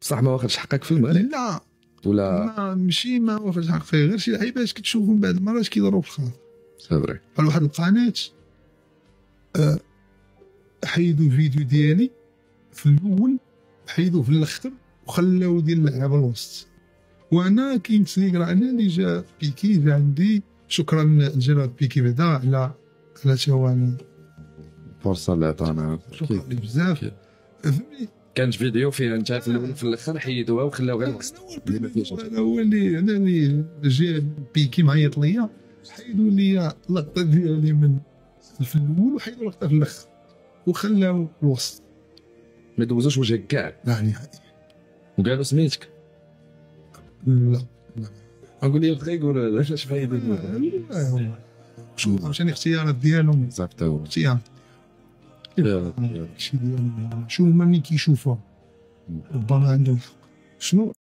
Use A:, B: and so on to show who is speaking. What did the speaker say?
A: بصح ما واخدش حقك في المغرب
B: لا
A: ولا
B: ماشي ما واخدش حق فيه، غير شي لعيبات كتشوفهم بعض المرات كيضربوا في الخاطر.
A: سي فري.
B: بحال واحد القناه حيدوا الفيديو ديالي في الاول، حيدوه في الاخر وخلاو ديال اللعابه الوسط، وانا كاين تسنيكرا انا اللي جا بيكي جا عندي. شكرا لجناب بيكي بعدا على تا هو انا
A: فرصه اللي عطانا
B: شكرا ليه بزاف. فهمتي
A: كانت فيديو فيها انت في الاول في الاخر حيدوها وخلاو غير الوسط اللي ما فيهش.
B: انا هو اللي جا بيكي معيط ليا، حيدوا لي اللقطه ديالي من في الاول وحيدوا اللقطه في الاخر وخلاو الوسط.
A: ما دوزوش وجهك كاع
B: لا نهائي.
A: وقالوا سميتك.
B: لا
A: اقول لي بغا يقول علاش فايده
B: شوف عشان الاختيارات ديالهم
A: صافي
B: اختيار شي ديالهم شو هما ملي كيشوفوها ربما عندهم شنو